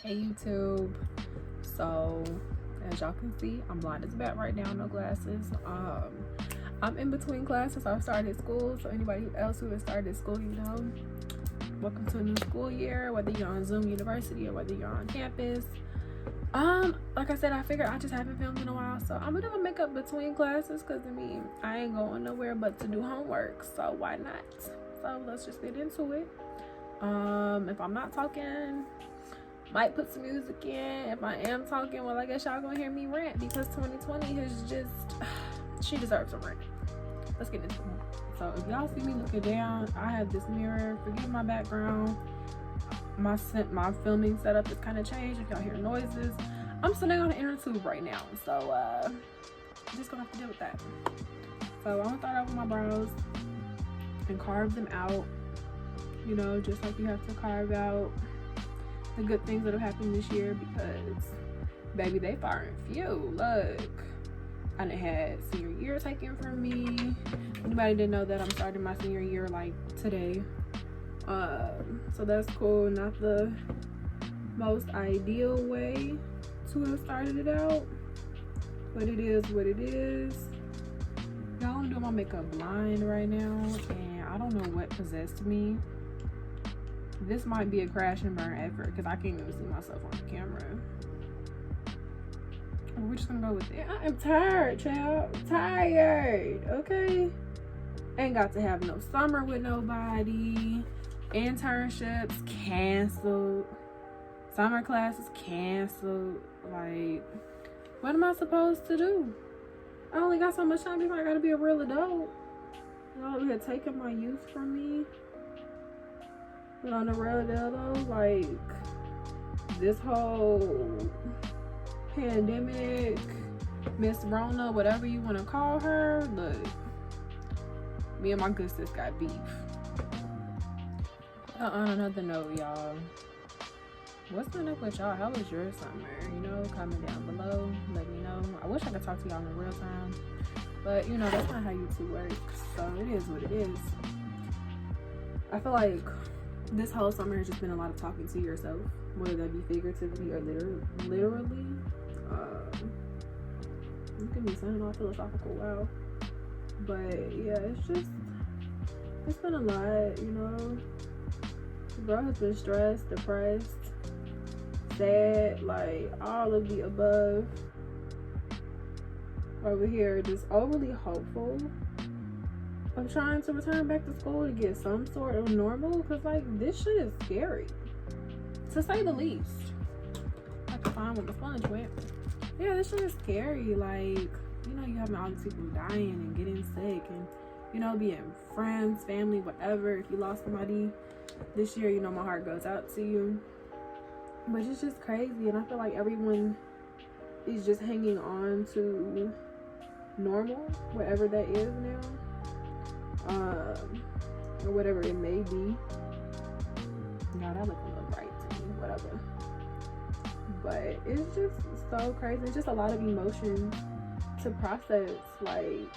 Hey YouTube. So as y'all can see, I'm blind as a bat right now, no glasses. I'm in between classes. I've started school, so anybody else who has started school, you know, welcome to a new school year, whether you're on Zoom University or whether you're on campus. Like I said, I figured I just haven't filmed in a while, so I'm gonna do a makeup between classes because I ain't going nowhere but to do homework, so why not? So let's just get into it. If I'm not talking, might put some music in. If I am talking, well, I guess y'all gonna hear me rant because 2020 has just she deserves a rant. Let's get into it. So if y'all see me looking down, I have this mirror. Forgive my background. My filming setup is kind of changed. If y'all hear noises, I'm sitting on an inner tube right now, so I'm just gonna have to deal with that. So I'm gonna start out with my brows and carve them out, you know, just like you have to carve out the good things that have happened this year, because baby, they far and few. Look, I done had senior year taken from me. Anybody didn't know that I'm starting my senior year like today, so that's cool. Not the most ideal way to have started it out, but it is what it is. Y'all, I'm doing my makeup blind right now, and I don't know what possessed me. This might be a crash and burn effort because I can't even see myself on the camera. We're just gonna go with it. I am tired, child. Tired, okay? Ain't got to have no summer with nobody. Internships canceled. Summer classes canceled. Like, what am I supposed to do? I only got so much time before I gotta be a real adult. Y'all over here taking my youth from me. But on the real deal though, like, this whole pandemic, Miss Rona, whatever you want to call her, look, me and my good sis got beef. On another note, y'all, what's been up with y'all? How was your summer? You know, comment down below, let me know. I wish I could talk to y'all in real time, but you know, that's not how YouTube works, so it is what it is. I feel like this whole summer has just been a lot of talking to yourself, whether that be figuratively or literally. You can be sounding all philosophical, wow. But yeah, it's been a lot, you know. Bro has been stressed, depressed, sad, like all of the above. Over here, just overly hopeful. I'm trying to return back to school to get some sort of normal, because like this shit is scary, to say the least. I can find where the sponge went. Yeah, this shit is scary. Like, you know, you having all these people dying and getting sick, and you know, being friends, family, whatever. If you lost somebody this year, you know, my heart goes out to you. But it's just crazy, and I feel like everyone is just hanging on to normal, whatever that is now. Or whatever it may be. No, that look a little bright to me, whatever. But it's just so crazy. It's just a lot of emotion to process. Like,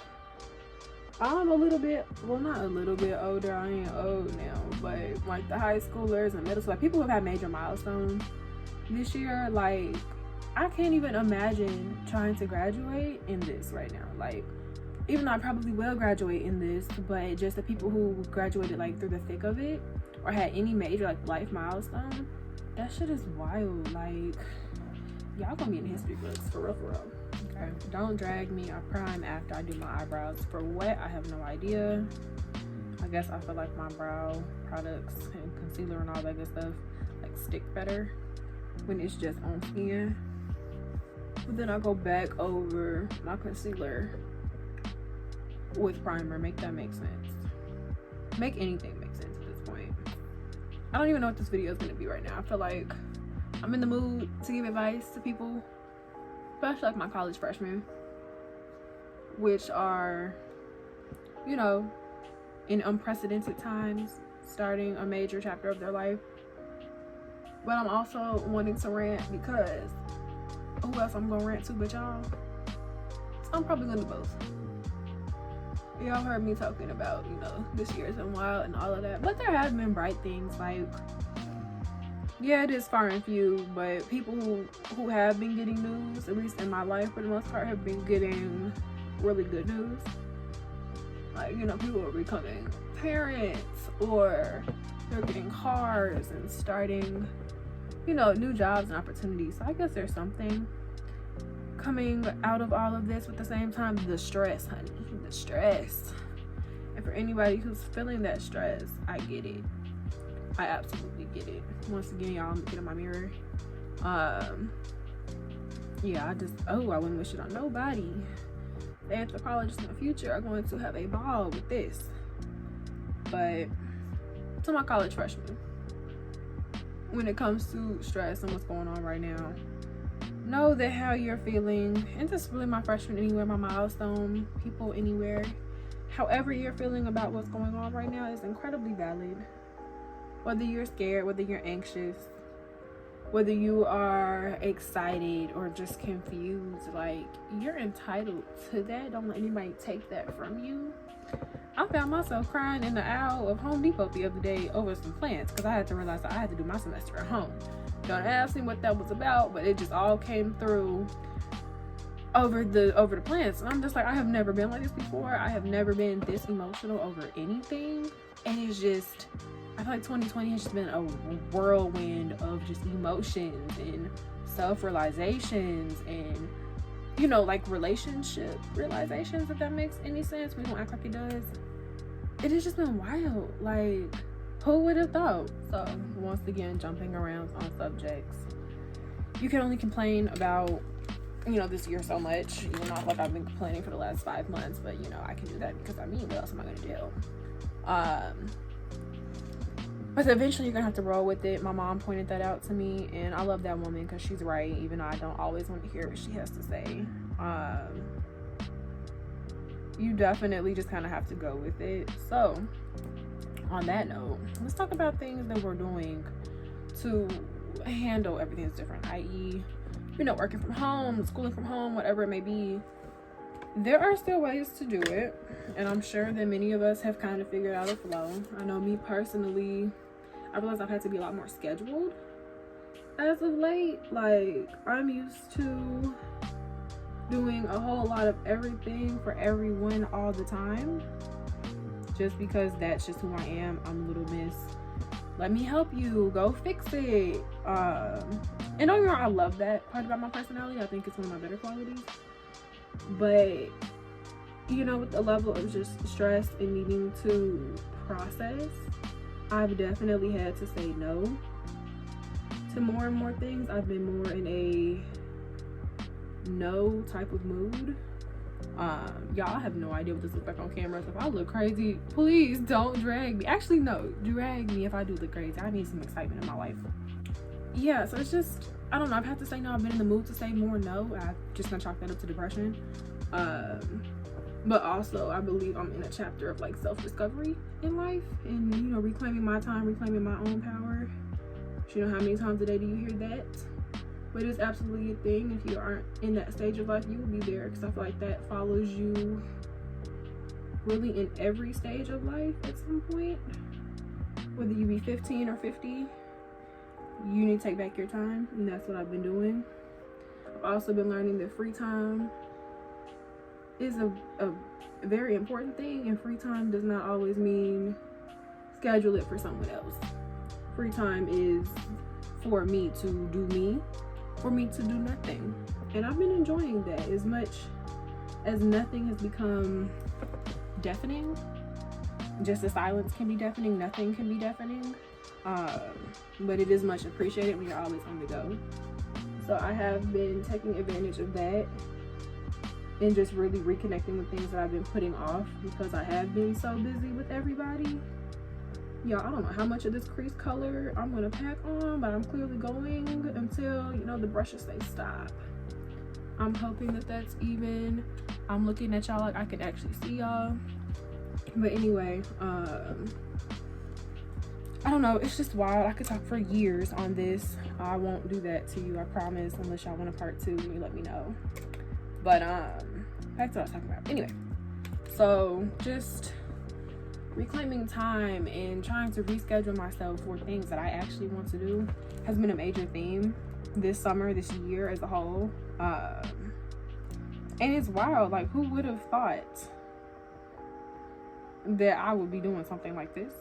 I'm a little bit, well, not a little bit older, I ain't old now, but like the high schoolers and middle school, like people who have had major milestones this year, like I can't even imagine trying to graduate in this right now. Like, even though I probably will graduate in this, but just the people who graduated like through the thick of it or had any major like life milestone, that shit is wild. Like, y'all gonna be in history books for real, for real. Okay, don't drag me. I prime after I do my eyebrows. For what, I have no idea. I guess I feel like my brow products and concealer and all that good stuff like stick better when it's just on skin. But then I go back over my concealer with primer. Make that make sense. Make anything make sense at this point. I don't even know what this video is going to be right now. I feel like I'm in the mood to give advice to people, especially like my college freshmen, which are, you know, in unprecedented times, starting a major chapter of their life. But I'm also wanting to rant because who else I'm gonna rant to but y'all? So I'm probably gonna do both. Y'all heard me talking about, you know, this year's been wild and all of that, but there have been bright things. Like, yeah, it is far and few, but people who have been getting news, at least in my life for the most part, have been getting really good news. Like, you know, people are becoming parents, or they're getting cars and starting, you know, new jobs and opportunities. So I guess there's something coming out of all of this. At the same time, the stress, honey, the stress. And for anybody who's feeling that stress, I get it. I absolutely get it. Once again, y'all, I'm looking in my mirror. Yeah, I wouldn't wish it on nobody. The anthropologists in the future are going to have a ball with this. But to my college freshmen, when it comes to stress and what's going on right now, know that how you're feeling, and just really my freshmen anywhere, my milestone people anywhere, however you're feeling about what's going on right now is incredibly valid. Whether you're scared, whether you're anxious, whether you are excited or just confused, like, you're entitled to that. Don't let anybody take that from you. I found myself crying in the aisle of Home Depot the other day over some plants because I had to realize that I had to do my semester at home. Don't ask me what that was about, but it just all came through over the plants. And I'm just like, I have never been like this before. I have never been this emotional over anything. And it's just, I feel like 2020 has just been a whirlwind of just emotions and self-realizations and, you know, like relationship realizations, if that makes any sense. We don't act like it does. It has just been wild. Like, who would have thought? So, once again, jumping around on subjects. You can only complain about, you know, this year so much. Even though like I've been complaining for the last 5 months, but, you know, I can do that because I mean, what else am I going to do? But eventually you're gonna have to roll with it. My mom pointed that out to me, and I love that woman because she's right, even though I don't always want to hear what she has to say. You definitely just kind of have to go with it. So on that note, let's talk about things that we're doing to handle everything that's different, i.e., you know, working from home, schooling from home, whatever it may be. There are still ways to do it, and I'm sure that many of us have kind of figured out a flow. I know me personally, I realize I've had to be a lot more scheduled as of late. Like, I'm used to doing a whole lot of everything for everyone all the time, just because that's just who I am. I'm Little Miss, let me help you, go fix it. And don't get me wrong, I love that part about my personality. I think it's one of my better qualities. But, you know, with the level of just stress and needing to process, I've definitely had to say no to more and more things. I've been more in a no type of mood. Y'all have no idea what this looks like on camera. So if I look crazy, please don't drag me. Actually, no, drag me if I do look crazy. I need some excitement in my life. Yeah, so it's just, I don't know, I've had to say no. I've been in the mood to say more no. I'm just gonna chalk that up to depression. But also I believe I'm in a chapter of like self-discovery in life, and, you know, reclaiming my time, reclaiming my own power. You know, how many times a day do you hear that? But it's absolutely a thing. If you aren't in that stage of life, you will be there, because I feel like that follows you really in every stage of life at some point. Whether you be 15 or 50, you need to take back your time, and that's what I've been doing. I've also been learning that free time is a very important thing, and free time does not always mean schedule it for someone else. Free time is for me to do me, for me to do nothing. And I've been enjoying that. As much as nothing has become deafening, just as silence can be deafening, nothing can be deafening. But it is much appreciated when you're always on the go. So I have been taking advantage of that and just really reconnecting with things that I've been putting off because I have been so busy with everybody. Y'all, I don't know how much of this crease color I'm gonna pack on, but I'm clearly going until, you know, the brushes say stop. I'm hoping that that's even. I'm looking at y'all like I can actually see y'all. But anyway, I don't know, it's just wild. I could talk for years on this. I won't do that to you, I promise, unless y'all want a part 2, then you let me know. But back to what I was talking about. Anyway, so just reclaiming time and trying to reschedule myself for things that I actually want to do has been a major theme this summer, this year as a whole. And it's wild. Like, who would have thought that I would be doing something like this?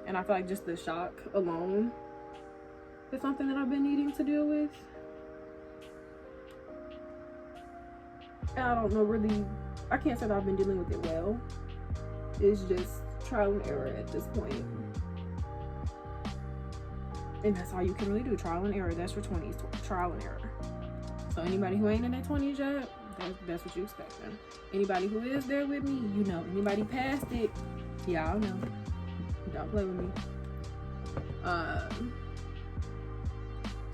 And I feel like just the shock alone is something that I've been needing to deal with. And I don't know, really, I can't say that I've been dealing with it well. It's just trial and error at this point. And that's all you can really do, trial and error. That's your 20s, trial and error. So anybody who ain't in their 20s yet, that's what you expect then. Anybody who is there with me, you know. Anybody past it, y'all know. Don't play with me.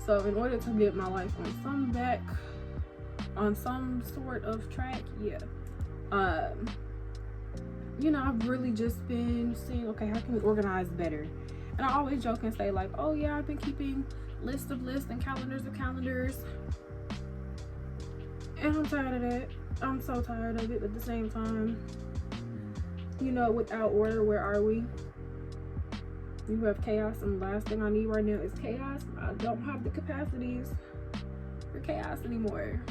So in order to get my life on some sort of track, yeah. You know, I've really just been seeing, okay, how can we organize better? And I always joke and say like, oh yeah, I've been keeping lists of lists and calendars of calendars. And I'm tired of that. I'm so tired of it. But at the same time, you know, without order, where are we? You have chaos, and the last thing I need right now is chaos. I don't have the capacities for chaos anymore.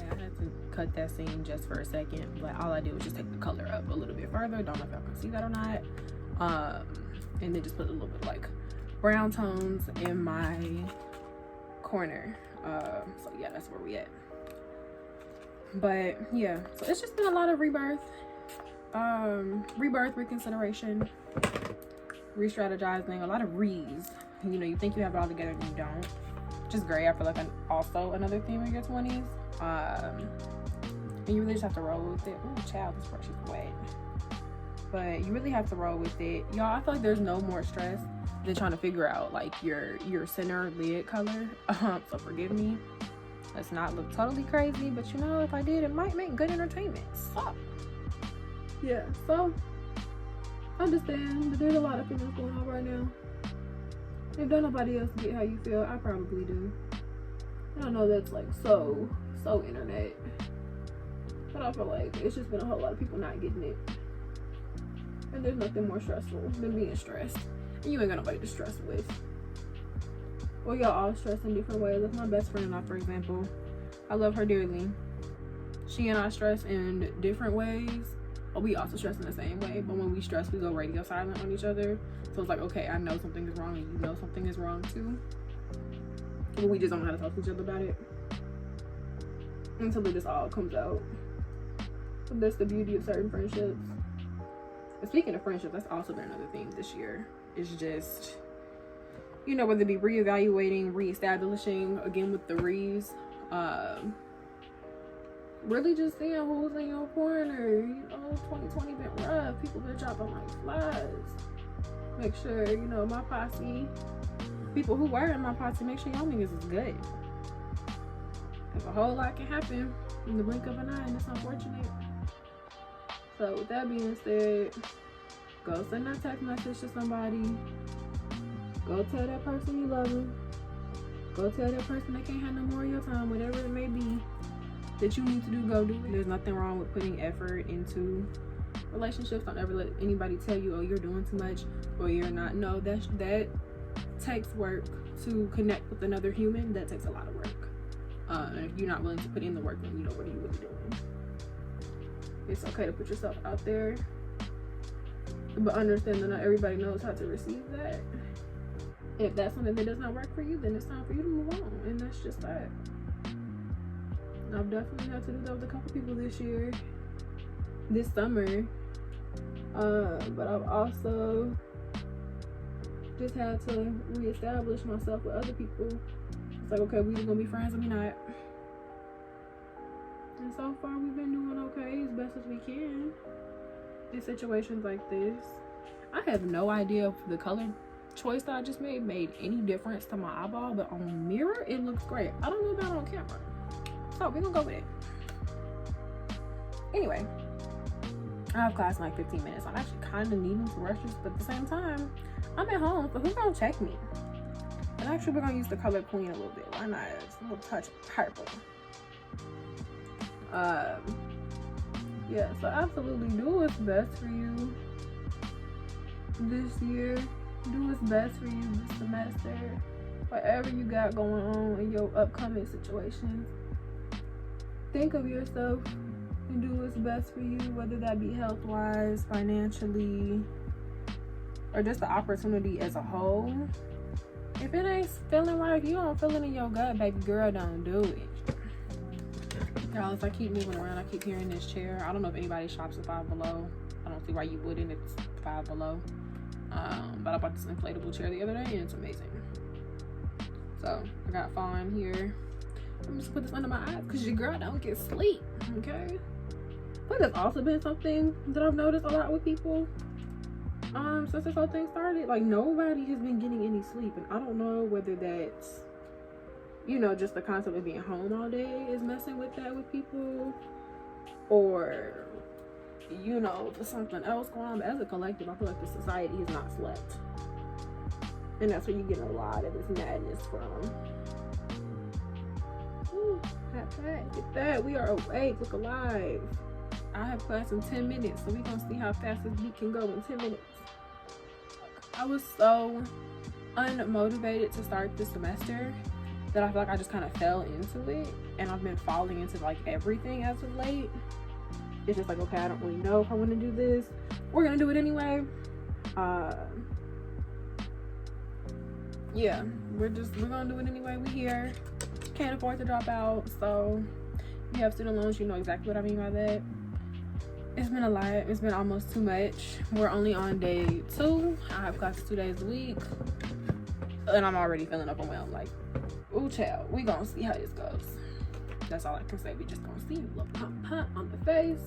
I had to cut that scene just for a second, but all I did was just take the color up a little bit further. Don't know if y'all can see that or not. And then just put a little bit like brown tones in my corner. So yeah, that's where we at. But yeah, so it's just been a lot of rebirth, reconsideration, re-strategizing, a lot of re's. You know, you think you have it all together and you don't. Which is great. I feel like also another theme in your 20s. And you really just have to roll with it. Ooh, child, this brush is wet. But you really have to roll with it. Y'all, I feel like there's no more stress than trying to figure out like your center lid color. So forgive me. Let's not look totally crazy, but you know, if I did, it might make good entertainment. So yeah, so I understand, but there's a lot of feelings going on right now. If don't nobody else get how you feel, I probably do. And I know that's like so internet, but I feel like it's just been a whole lot of people not getting it. And there's nothing more stressful than being stressed, and you ain't got nobody to stress with. Well, y'all all stress in different ways. Like my best friend and I, for example, I love her dearly. She and I stress in different ways, but we also stress in the same way. But when we stress, we go radio silent on each other. So it's like, okay, I know something is wrong and you know something is wrong too. But we just don't know how to talk to each other about it until it just all comes out. But that's the beauty of certain friendships. And speaking of friendships, that's also been another thing this year. It's just, you know, whether it be reevaluating, reestablishing, again with the re's, really just seeing who's in your corner. You know, 2020 been rough. People been dropping like flies. Make sure, you know, my posse, people who were in my posse, make sure y'all niggas is good. Because a whole lot can happen in the blink of an eye, and it's unfortunate. So with that being said, go send that text message to somebody. Go tell that person you love them. Go tell that person they can't have no more of your time, whatever it may be that you need to do, go do it. There's nothing wrong with putting effort into relationships. Don't ever let anybody tell you, oh, you're doing too much or you're not. No, that takes work to connect with another human. That takes a lot of work. And if you're not willing to put in the work, then you know what are you really doing. It's okay to put yourself out there, but understand that not everybody knows how to receive that. If that's something that does not work for you, then it's time for you to move on, and that's just that. I've definitely had to do that with a couple people this summer, but I've also just had to reestablish myself with other people. It's like, okay, we either gonna be friends or we not. And so far, we've been doing okay, as best as we can in situations like this. I have no idea if the color choice that I just made any difference to my eyeball, but on mirror, it looks great. I don't know about on camera. So we're gonna go with it. Anyway, I have class in like 15 minutes. I'm actually kind of needing to rush this, but at the same time, I'm at home, so who's gonna check me? And actually, we're gonna use the color Queen a little bit. Why not? It's a little touch of purple. Yeah, so absolutely do what's best for you. this year. Do what's best for you this semester. Whatever you got going on in your upcoming situations, think of yourself and do what's best for you, whether that be health-wise, financially, or just the opportunity as a whole. If it ain't feeling right, if you don't feel it in your gut, baby girl, don't do it. Guys, I keep moving around. I keep hearing this chair. I don't know if anybody shops at Five Below. I don't see why you wouldn't. It's Five Below. But I bought this inflatable chair the other day and it's amazing. So I got Fawn here. I'm just put this under my eyes because your girl don't get sleep. Okay. But that's also been something that I've noticed a lot with people. Since this whole thing started, like nobody has been getting any sleep, and I don't know whether that's, you know, just the concept of being home all day is messing with that with people, or you know, there's something else going on. But as a collective, I feel like the society has not slept, and that's where you get a lot of this madness from. Ooh, get that. We are awake, look alive. I have class in 10 minutes, so we're gonna see how fast this beat can go in 10 minutes. I was so unmotivated to start this semester that I feel like I just kind of fell into it, and I've been falling into like everything as of late. It's just like, okay, I don't really know if I want to do this. We're gonna do it anyway. Yeah, we're gonna do it anyway. We here, can't afford to drop out, so if you have student loans, you know exactly what I mean by that. It's been a lot. It's been almost too much. We're only on day 2. I have classes 2 days a week, and I'm already feeling overwhelmed. Like, ooh, child, we gonna see how this goes. That's all I can say. We just gonna see. A little pump on the face.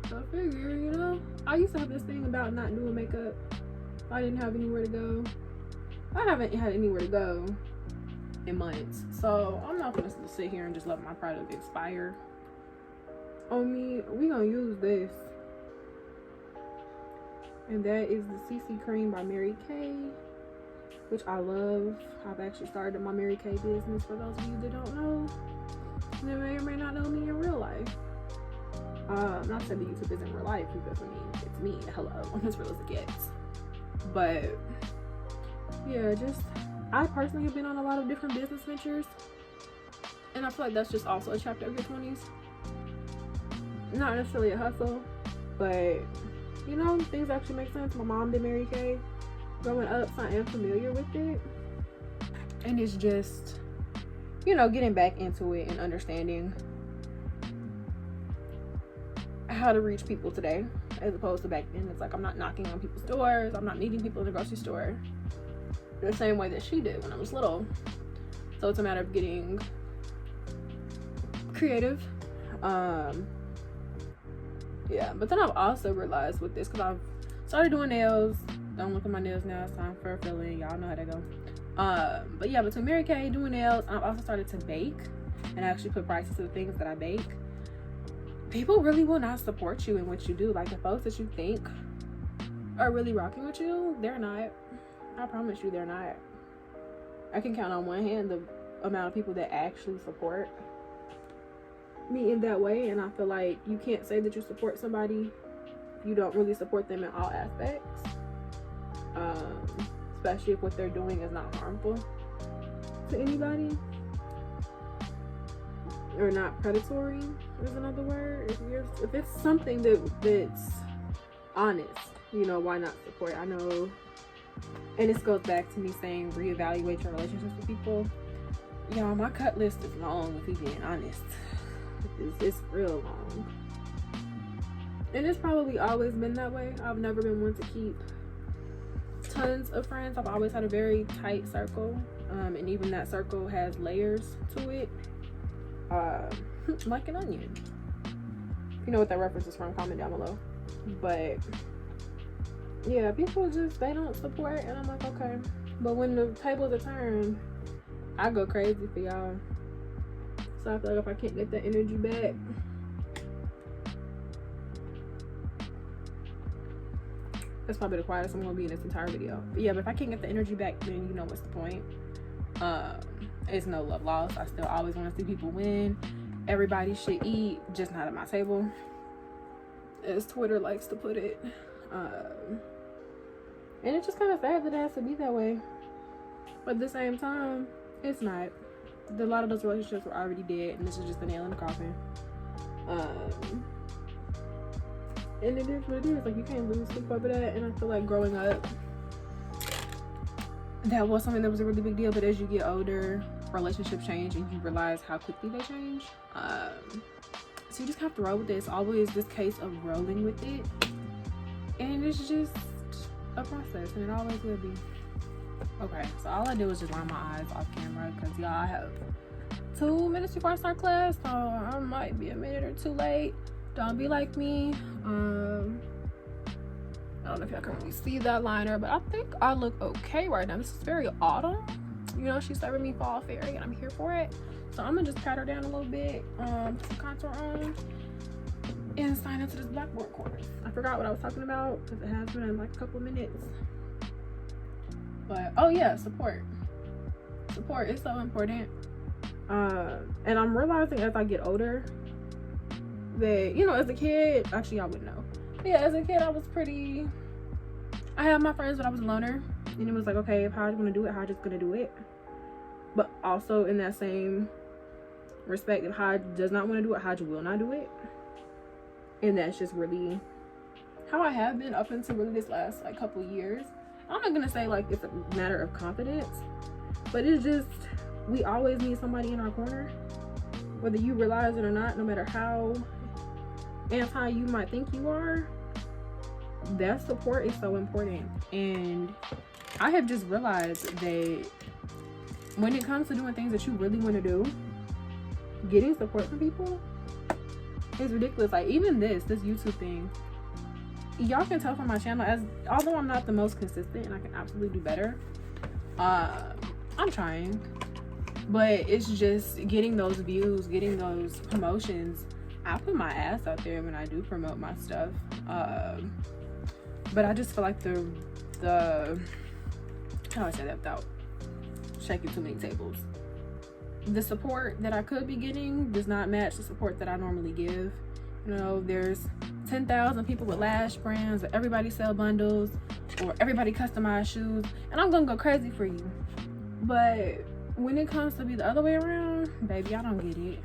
So I figure, you know, I used to have this thing about not doing makeup. I didn't have anywhere to go. I haven't had anywhere to go in months, so I'm not gonna sit here and just let my product expire on me. We gonna use this, and that is the CC cream by Mary Kay, which I love. I've actually started my Mary Kay business, for those of you that don't know, they may or may not know me in real life. Not to say that YouTube isn't real life, because I mean, it's me, hello, I'm as real as it gets. But yeah, just I personally have been on a lot of different business ventures, and I feel like that's just also a chapter of your 20s. Not necessarily a hustle, but you know, things actually make sense. My mom did Mary Kay growing up, so I am familiar with it, and it's just, you know, getting back into it and understanding how to reach people today as opposed to back then. It's like I'm not knocking on people's doors, I'm not meeting people in the grocery store the same way that she did when I was little. So it's a matter of getting creative. Yeah, but then I've also realized with this, because I've started doing nails. Don't look at my nails now, it's time for a fill-in. Y'all know how that go. But yeah, between Mary Kay, doing nails, I've also started to bake and actually put prices to the things that I bake. People really will not support you in what you do. Like, the folks that you think are really rocking with you, they're not. I promise you, they're not. I can count on one hand the amount of people that actually support me in that way, and I feel like you can't say that you support somebody if you don't really support them in all aspects, especially if what they're doing is not harmful to anybody or not predatory is another word. If it's something that's honest, you know, why not support? I know. And this goes back to me saying reevaluate your relationships with people. Y'all, my cut list is long, if we being honest. It's real long. And it's probably always been that way. I've never been one to keep tons of friends. I've always had a very tight circle. And even that circle has layers to it. Like an onion. If you know what that reference is from, comment down below. But yeah, people just, they don't support, and I'm like, okay. But when the tables are turned, I go crazy for y'all. So I feel like if I can't get that energy back, that's probably the quietest I'm gonna be in this entire video. But yeah, but if I can't get the energy back, then you know what's the point. It's no love lost. I still always want to see people win. Everybody should eat, just not at my table. as Twitter likes to put it. And it's just kind of sad that it has to be that way. But at the same time, it's not. A lot of those relationships were already dead, and this is just a nail in the coffin. And it is what it is. Like, you can't lose sleep over that. And I feel like growing up, that was something that was a really big deal. But as you get older, relationships change, and you realize how quickly they change. So you just have to roll with it. It's always this case of rolling with it, and it's just a process, and it always will be. Okay, so all I did was just line my eyes off camera because y'all, I have 2 minutes before I start class, so I might be a minute or two late. Don't be like me. I don't know if y'all can really see that liner, but I think I look okay right now. This is very autumn. You know, she's serving me fall fairy, and I'm here for it. So I'm gonna just pat her down a little bit, put some contour on, and sign into this blackboard course. I forgot what I was talking about because it has been in like a couple minutes. But oh yeah, support is so important. And I'm realizing as I get older that, you know, as a kid, actually I wouldn't know, but yeah, as a kid I had my friends, but I was a loner, and it was like, okay, if how you gonna do it, how just gonna do it. But also in that same respect, if how does not want to do it, how you will not do it. And that's just really how I have been up until really this last like couple years. I'm not gonna say like it's a matter of confidence, but it's just, we always need somebody in our corner, whether you realize it or not. No matter how anti you might think you are, that support is so important. And I have just realized that when it comes to doing things that you really want to do, getting support from people is ridiculous. Like even this YouTube thing, y'all can tell from my channel, as although I'm not the most consistent and I can absolutely do better, I'm trying, but it's just getting those views, getting those promotions. I put my ass out there when I do promote my stuff, but I just feel like the how do I say that without shaking too many tables, the support that I could be getting does not match the support that I normally give. You know, there's 10,000 people with lash brands, or everybody sell bundles, or everybody customize shoes, and I'm gonna go crazy for you. But when it comes to be the other way around, baby, I don't get it.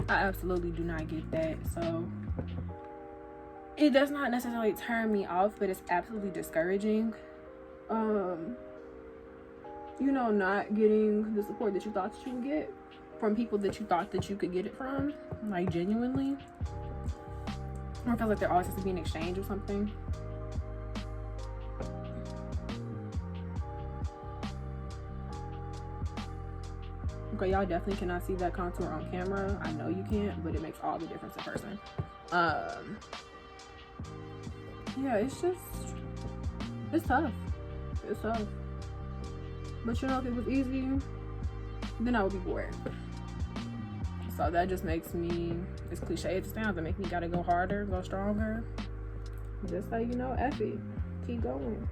I absolutely do not get that. So it does not necessarily turn me off, but it's absolutely discouraging. You know, not getting the support that you thought that you would get from people that you thought that you could get it from, like genuinely. Or it feels like there always has to be an exchange or something. Okay, y'all definitely cannot see that contour on camera. I know you can't, but it makes all the difference in person. Yeah, it's tough. It's tough. But you know, if it was easy, then I would be bored. So that just makes me, as cliche as it sounds, it makes me gotta go harder, go stronger. Just so you know, F it. Keep going.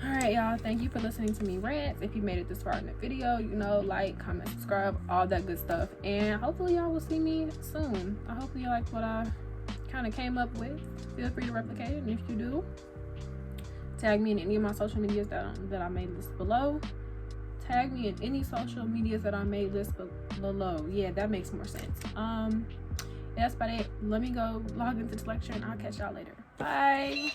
Alright, y'all, thank you for listening to me rant. If you made it this far in the video, you know, like, comment, subscribe, all that good stuff. And hopefully y'all will see me soon. I hope you like what I kind of came up with. Feel free to replicate it, and if you do, tag me in any of my social medias that I made list below. Tag me in any social medias that I made list below. Yeah, that makes more sense. That's about it. Let me go log into this lecture, and I'll catch y'all later. Bye.